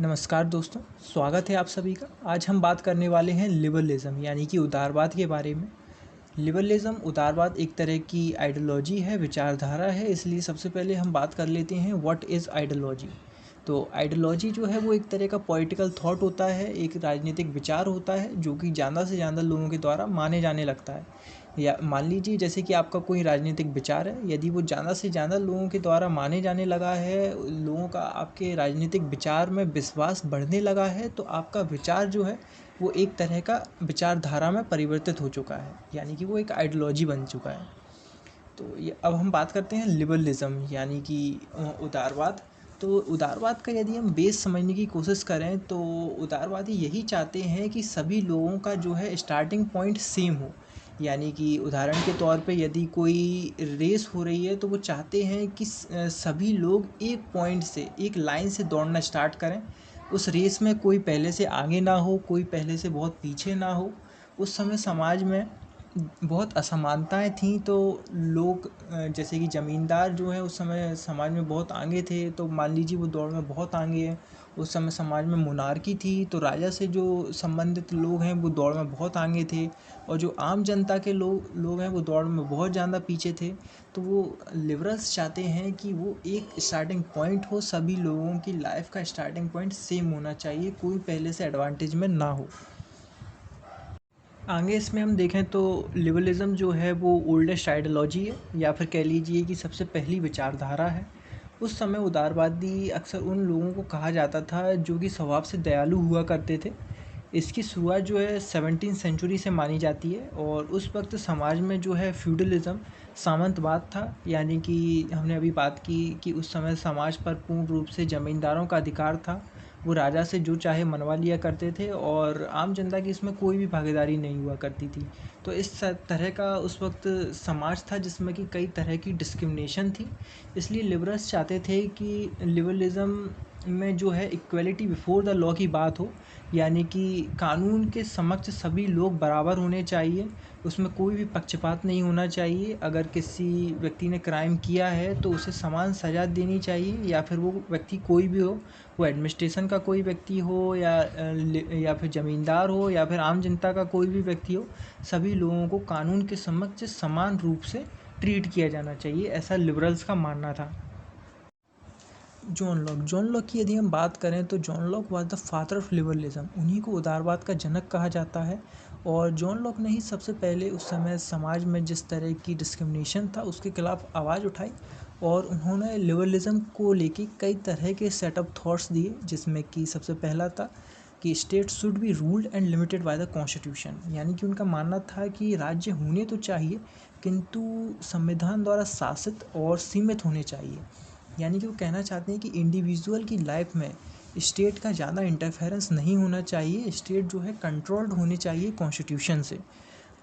नमस्कार दोस्तों, स्वागत है आप सभी का। आज हम बात करने वाले हैं लिबरलिज़म यानी कि उदारवाद के बारे में। लिबरलिज़म उदारवाद एक तरह की आइडियोलॉजी है, विचारधारा है। इसलिए सबसे पहले हम बात कर लेते हैं व्हाट इज़ आइडियोलॉजी। तो आइडियोलॉजी जो है वो एक तरह का पॉलिटिकल थॉट होता है, एक राजनीतिक विचार होता है जो कि ज़्यादा से ज़्यादा लोगों के द्वारा माने जाने लगता है। या मान लीजिए जैसे कि आपका कोई राजनीतिक विचार है, यदि वो ज़्यादा से ज़्यादा लोगों के द्वारा माने जाने लगा है, लोगों का आपके राजनीतिक विचार में विश्वास बढ़ने लगा है, तो आपका विचार जो है वो एक तरह का विचारधारा में परिवर्तित हो चुका है, यानी कि वो एक आइडियोलॉजी बन चुका है। तो ये अब हम बात करते हैं लिबरलिज़म यानी कि उदारवाद। तो उदारवाद का यदि हम बेस समझने की कोशिश करें तो उदारवादी यही चाहते हैं कि सभी लोगों का जो है स्टार्टिंग पॉइंट सेम हो। यानी कि उदाहरण के तौर पे यदि कोई रेस हो रही है तो वो चाहते हैं कि सभी लोग एक पॉइंट से, एक लाइन से दौड़ना स्टार्ट करें। उस रेस में कोई पहले से आगे ना हो, कोई पहले से बहुत पीछे ना हो। उस समय समाज में बहुत असमानताएँ थीं, तो लोग जैसे कि ज़मींदार जो है उस समय समाज में बहुत आगे थे, तो मान लीजिए वो दौड़ में बहुत आगे हैं। उस समय समाज में मोनार्की थी, तो राजा से जो संबंधित लोग हैं वो दौड़ में बहुत आगे थे, और जो आम जनता के लोग लोग हैं वो दौड़ में बहुत ज़्यादा पीछे थे। तो वो लिबरल्स चाहते हैं कि वो एक स्टार्टिंग पॉइंट हो, सभी लोगों की लाइफ का स्टार्टिंग पॉइंट सेम होना चाहिए, कोई पहले से एडवांटेज में ना हो। आगे इसमें हम देखें तो लिबरलिज़म जो है वो ओल्डेस्ट आइडियोलॉजी है, या फिर कह लीजिए कि सबसे पहली विचारधारा है। उस समय उदारवादी अक्सर उन लोगों को कहा जाता था जो कि स्वभाव से दयालु हुआ करते थे। इसकी शुरुआत जो है 17वीं सेंचुरी से मानी जाती है, और उस वक्त समाज में जो है फ्यूडलिज़म, सामंतवाद था। यानी कि हमने अभी बात की कि उस समय समाज पर पूर्ण रूप से ज़मींदारों का अधिकार था। वो राजा से जो चाहे मनवा लिया करते थे, और आम जनता की इसमें कोई भी भागीदारी नहीं हुआ करती थी। तो इस तरह का उस वक्त समाज था जिसमें कि कई तरह की डिस्क्रिमिनेशन थी। इसलिए लिबरल्स चाहते थे कि लिबरलिज़म में जो है इक्वलिटी बिफोर द लॉ की बात हो, यानी कि कानून के समक्ष सभी लोग बराबर होने चाहिए। उसमें कोई भी पक्षपात नहीं होना चाहिए। अगर किसी व्यक्ति ने क्राइम किया है तो उसे समान सज़ा देनी चाहिए, या फिर वो व्यक्ति कोई भी हो, वो एडमिनिस्ट्रेशन का कोई व्यक्ति हो, या फिर ज़मींदार हो, या फिर आम जनता का कोई भी व्यक्ति हो। सभी लोगों को कानून के समक्ष समान रूप से ट्रीट किया जाना चाहिए, ऐसा लिबरल्स का मानना था। जॉन लॉक की यदि हम बात करें तो John Locke was the father of liberalism. उन्हीं को उदारवाद का जनक कहा जाता है। और जॉन लॉक ने ही सबसे पहले उस समय समाज में जिस तरह की डिस्क्रिमिनेशन था उसके खिलाफ आवाज़ उठाई, और उन्होंने लिबरलिज्म को लेके कई तरह के सेटअप थॉट्स दिए, जिसमें कि सबसे पहला था कि state should be ruled and limited by the constitution. यानी कि उनका मानना था कि राज्य होने तो चाहिए, किंतु संविधान द्वारा शासित और सीमित होने चाहिए। यानी कि वो कहना चाहते हैं कि इंडिविजुअल की लाइफ में स्टेट का ज़्यादा इंटरफेरेंस नहीं होना चाहिए, स्टेट जो है कंट्रोल्ड होनी चाहिए कॉन्स्टिट्यूशन से।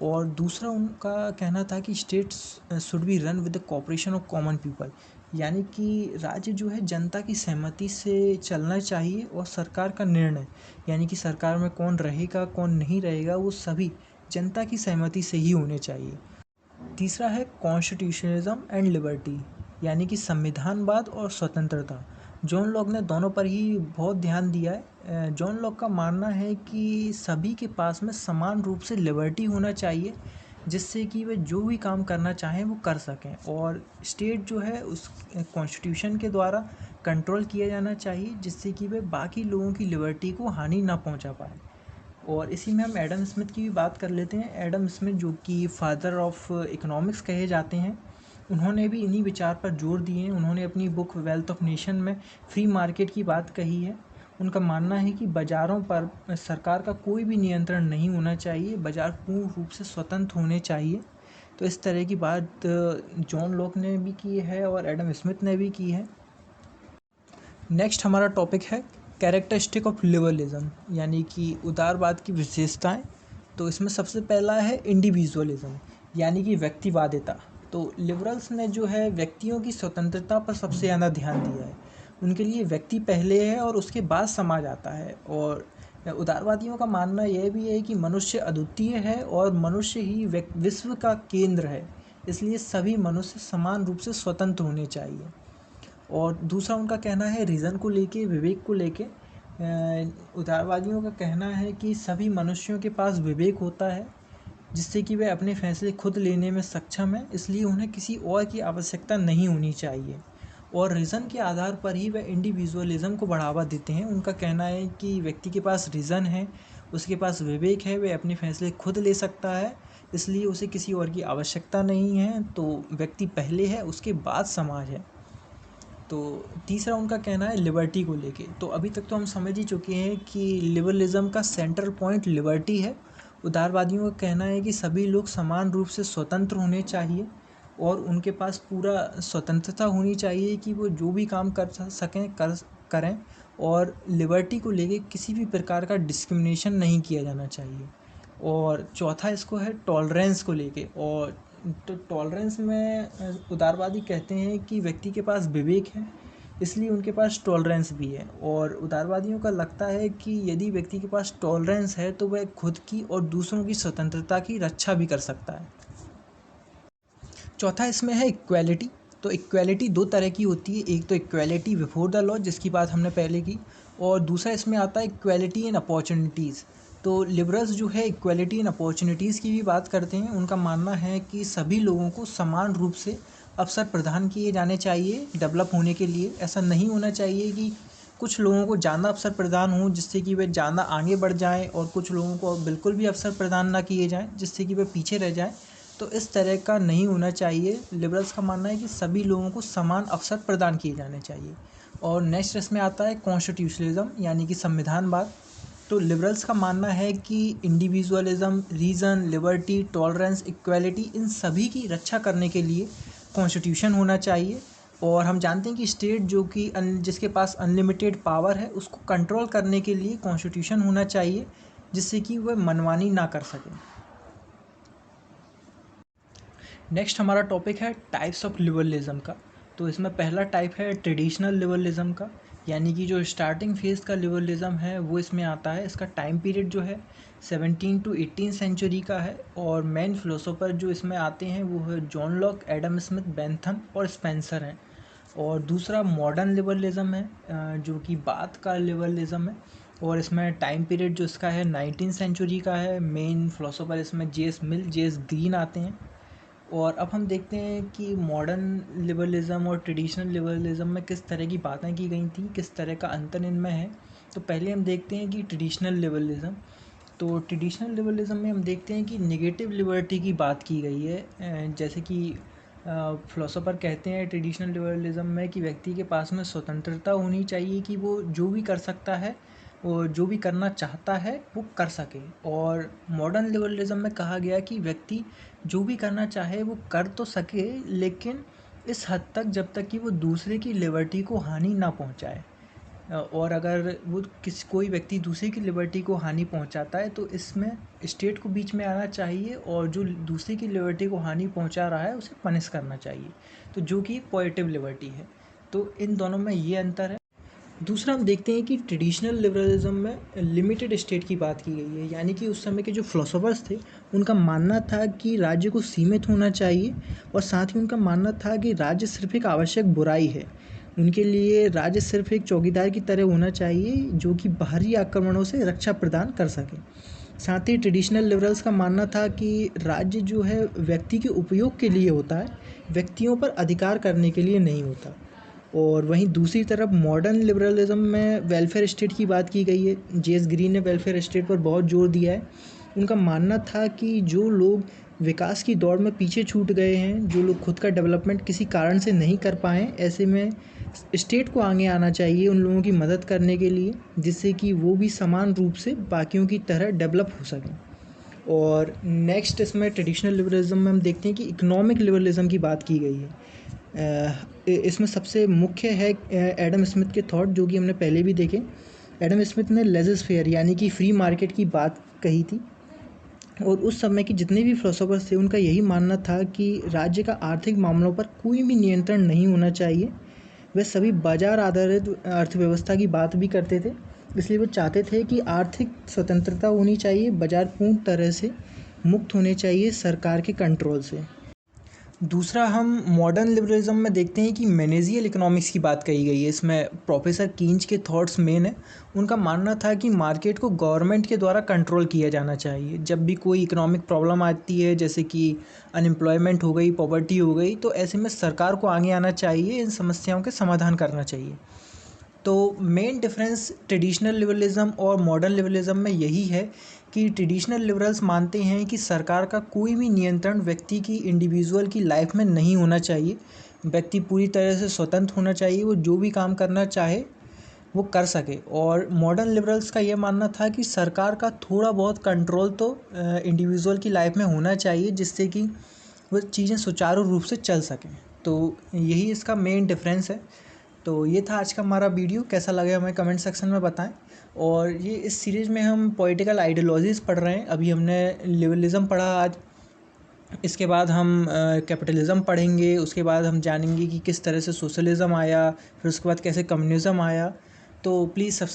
और दूसरा उनका कहना था कि state should be run with the cooperation of common people. यानी कि राज्य जो है जनता की सहमति से चलना चाहिए, और सरकार का निर्णय, यानी कि सरकार में कौन रहेगा कौन नहीं रहेगा, वो सभी जनता की सहमति से ही होने चाहिए। तीसरा है कॉन्स्टिट्यूशनिज्म एंड लिबर्टी, यानी कि संविधानवाद और स्वतंत्रता। जॉन लॉक ने दोनों पर ही बहुत ध्यान दिया है। जॉन लॉक का मानना है कि सभी के पास में समान रूप से लिबर्टी होना चाहिए, जिससे कि वे जो भी काम करना चाहें वो कर सकें, और स्टेट जो है उस कॉन्स्टिट्यूशन के द्वारा कंट्रोल किया जाना चाहिए, जिससे कि वे बाकी लोगों की लिबर्टी को हानि ना पहुंचा पाए। और इसी में हम एडम स्मिथ की भी बात कर लेते हैं। एडम स्मिथ जो कि फादर ऑफ इकोनॉमिक्स कहे जाते हैं, उन्होंने भी इन्हीं विचार पर जोर दिए हैं। उन्होंने अपनी बुक वेल्थ ऑफ नेशन में फ्री मार्केट की बात कही है। उनका मानना है कि बाज़ारों पर सरकार का कोई भी नियंत्रण नहीं होना चाहिए, बाज़ार पूर्ण रूप से स्वतंत्र होने चाहिए। तो इस तरह की बात जॉन लॉक ने भी की है और एडम स्मिथ ने भी की है। नेक्स्ट हमारा टॉपिक है कैरेक्टरिस्टिक ऑफ लिबरलिज्म, यानी कि उदारवाद की विशेषताएं। तो इसमें सबसे पहला है इंडिविजुअलिज्म, यानी कि व्यक्तिवादिता। तो लिबरल्स ने जो है व्यक्तियों की स्वतंत्रता पर सबसे ज़्यादा ध्यान दिया है। उनके लिए व्यक्ति पहले है और उसके बाद समाज आता है। और उदारवादियों का मानना यह भी है कि मनुष्य अद्वितीय है और मनुष्य ही विश्व का केंद्र है, इसलिए सभी मनुष्य समान रूप से स्वतंत्र होने चाहिए। और दूसरा उनका कहना है रीज़न को लेके, विवेक को लेके। उदारवादियों का कहना है कि सभी मनुष्यों के पास विवेक होता है जिससे कि वे अपने फैसले खुद लेने में सक्षम हैं, इसलिए उन्हें किसी और की आवश्यकता नहीं होनी चाहिए और रीज़न के आधार पर ही वे इंडिविजुअलिज्म को बढ़ावा देते हैं। उनका कहना है कि व्यक्ति के पास रीज़न है, उसके पास विवेक है, वे अपने फैसले खुद ले सकता है, इसलिए उसे किसी और की आवश्यकता नहीं है। तो व्यक्ति पहले है, उसके बाद समाज है। तो तीसरा उनका कहना है लिबर्टी को लेके। तो अभी तक तो हम समझ ही चुके हैं कि लिबरलिज्म का सेंट्रल पॉइंट लिबर्टी है। उदारवादियों का कहना है कि सभी लोग समान रूप से स्वतंत्र होने चाहिए और उनके पास पूरा स्वतंत्रता होनी चाहिए कि वो जो भी काम कर सकें करें और लिबर्टी को लेके किसी भी प्रकार का डिस्क्रिमिनेशन नहीं किया जाना चाहिए। और चौथा इसको है टॉलरेंस को लेके। और तो टॉलरेंस में उदारवादी कहते हैं कि व्यक्ति के पास विवेक है, इसलिए उनके पास टॉलरेंस भी है। और उदारवादियों का लगता है कि यदि व्यक्ति के पास टॉलरेंस है तो वह खुद की और दूसरों की स्वतंत्रता की रक्षा भी कर सकता है। चौथा इसमें है इक्वालिटी। तो इक्वालिटी दो तरह की होती है, एक तो इक्वालिटी बिफोर द लॉ जिसकी बात हमने पहले की, और दूसरा इसमें आता है इक्वालिटी इन अपॉर्चुनिटीज़। तो लिबरल्स जो है इक्वालिटी इन अपॉर्चुनिटीज़ की भी बात करते हैं। उनका मानना है कि सभी लोगों को समान रूप से अवसर प्रदान किए जाने चाहिए डेवलप होने के लिए। ऐसा नहीं होना चाहिए कि कुछ लोगों को ज़्यादा अवसर प्रदान हो जिससे कि वे ज़्यादा आगे बढ़ जाएं और कुछ लोगों को बिल्कुल भी अवसर प्रदान ना किए जाएं जिससे कि वे पीछे रह जाएं। तो इस तरह का नहीं होना चाहिए। लिबरल्स का मानना है कि सभी लोगों को समान अवसर प्रदान किए जाने चाहिए। और नेक्स्ट इसमें आता है कॉन्स्टिट्यूशनलिज्म यानी कि संविधानवाद। तो लिबरल्स का मानना है कि individualism, reason, liberty, tolerance, equality in सभी की रक्षा करने के लिए कॉन्स्टिट्यूशन होना चाहिए। और हम जानते हैं कि स्टेट जो कि जिसके पास अनलिमिटेड पावर है उसको कंट्रोल करने के लिए कॉन्स्टिट्यूशन होना चाहिए जिससे कि वह मनमानी ना कर सके। नेक्स्ट हमारा टॉपिक है टाइप्स ऑफ लिबरलिज्म का। तो इसमें पहला टाइप है ट्रेडिशनल लिबरलिज्म का, यानी कि जो स्टार्टिंग फेज़ का लिबरलिज्म है वो इसमें आता है। इसका टाइम पीरियड जो है 17 to 18 सेंचुरी का है और मेन फिलोसोफर जो इसमें आते हैं वो है John Locke, Adam Smith, Bentham और स्पेंसर हैं। और दूसरा मॉडर्न लिबरलिज्म है जो कि बाद का लिबरलिज्म है और इसमें टाइम पीरियड जो इसका है 19 सेंचुरी का है। मेन फिलोसोफर इसमें जेएस मिल, जेएस ग्रीन आते हैं। और अब हम देखते हैं कि मॉडर्न लिबरलिज़म और ट्रेडिशनल लिबरलिज़म में किस तरह की बातें की गई थी, किस तरह का अंतर इनमें है। तो पहले हम देखते हैं कि ट्रेडिशनल लिबरलिज़म। तो ट्रेडिशनल लिबरलिज़म में हम देखते हैं कि नेगेटिव लिबर्टी की बात की गई है। जैसे कि फिलोसोफर कहते हैं ट्रेडिशनल लिबरलिज़म में कि व्यक्ति के पास में स्वतंत्रता होनी चाहिए कि वो जो भी कर सकता है और जो भी करना चाहता है वो कर सके। और मॉडर्न लिबरलिज़म में कहा गया कि व्यक्ति जो भी करना चाहे वो कर तो सके लेकिन इस हद तक जब तक कि वो दूसरे की लिबर्टी को हानि ना पहुंचाए। और अगर वो कोई व्यक्ति दूसरे की लिबर्टी को हानि पहुंचाता है तो इसमें स्टेट को बीच में आना चाहिए और जो दूसरे की लिबर्टी को हानि पहुंचा रहा है उसे पनिश करना चाहिए। तो जो कि पॉजिटिव लिबर्टी है। तो इन दोनों में ये अंतर है। दूसरा हम देखते हैं कि ट्रेडिशनल लिबरलिज्म में लिमिटेड स्टेट की बात की गई है, यानी कि उस समय के जो फिलोसोफर्स थे उनका मानना था कि राज्य को सीमित होना चाहिए और साथ ही उनका मानना था कि राज्य सिर्फ एक आवश्यक बुराई है। उनके लिए राज्य सिर्फ एक चौकीदार की तरह होना चाहिए जो कि बाहरी आक्रमणों से रक्षा प्रदान कर सके। साथ ही ट्रेडिशनल लिबरल्स का मानना था कि राज्य जो है व्यक्ति के उपयोग के लिए होता है, व्यक्तियों पर अधिकार करने के लिए नहीं होता। और वहीं दूसरी तरफ मॉडर्न लिबरलिज्म में वेलफेयर स्टेट की बात की गई है। जेएस ग्रीन ने वेलफेयर स्टेट पर बहुत जोर दिया है। उनका मानना था कि जो लोग विकास की दौड़ में पीछे छूट गए हैं, जो लोग खुद का डेवलपमेंट किसी कारण से नहीं कर पाए, ऐसे में स्टेट को आगे आना चाहिए उन लोगों की मदद करने के लिए जिससे कि वो भी समान रूप से बाकियों की तरह डेवलप हो सकें। और नेक्स्ट इसमें ट्रेडिशनल लिबरलिज्म में हम देखते हैं कि इकोनॉमिक लिबरलिज्म की बात की गई है। इसमें सबसे मुख्य है एडम स्मिथ के थॉट जो कि हमने पहले भी देखे। एडम स्मिथ ने लेजर फेयर यानी कि फ्री मार्केट की बात कही थी और उस समय के जितने भी फिलोसोफर्स थे उनका यही मानना था कि राज्य का आर्थिक मामलों पर कोई भी नियंत्रण नहीं होना चाहिए। वे सभी बाजार आधारित अर्थव्यवस्था की बात भी करते थे, इसलिए वो चाहते थे कि आर्थिक स्वतंत्रता होनी चाहिए, बाजार पूर्ण तरह से मुक्त होने चाहिए सरकार के कंट्रोल से। दूसरा हम मॉडर्न लिबरलिज्म में देखते हैं कि मैनेजियल इकोनॉमिक्स की बात कही गई है। इसमें प्रोफेसर कीन्च के थॉट्स मेन है। उनका मानना था कि मार्केट को गवर्नमेंट के द्वारा कंट्रोल किया जाना चाहिए। जब भी कोई इकोनॉमिक प्रॉब्लम आती है, जैसे कि अनएम्प्लॉयमेंट हो गई, पॉवर्टी हो गई, तो ऐसे में सरकार को आगे आना चाहिए, इन समस्याओं के समाधान करना चाहिए। तो मेन डिफरेंस ट्रेडिशनल लिबरलिज्म और मॉडर्न लिबरलिज्म में यही है कि ट्रेडिशनल लिबरल्स मानते हैं कि सरकार का कोई भी नियंत्रण व्यक्ति की इंडिविजुअल की लाइफ में नहीं होना चाहिए। व्यक्ति पूरी तरह से स्वतंत्र होना चाहिए, वो जो भी काम करना चाहे वो कर सके। और मॉडर्न लिबरल्स का ये मानना था कि सरकार का थोड़ा बहुत कंट्रोल तो इंडिविजुअल की लाइफ में होना चाहिए, जिससे कि वो चीज़ें सुचारू रूप से चल सकें। तो यही इसका मेन डिफरेंस है। तो ये था आज का हमारा वीडियो। कैसा लगा हमें कमेंट सेक्शन में बताएं। और ये इस सीरीज़ में हम पॉलिटिकल आइडियोलॉजीज़ पढ़ रहे हैं। अभी हमने लिबरलिज्म पढ़ा आज, इसके बाद हम कैपिटलिज्म पढ़ेंगे। उसके बाद हम जानेंगे कि किस तरह से सोशलिज्म आया, फिर उसके बाद कैसे कम्युनिज़्म आया। तो प्लीज़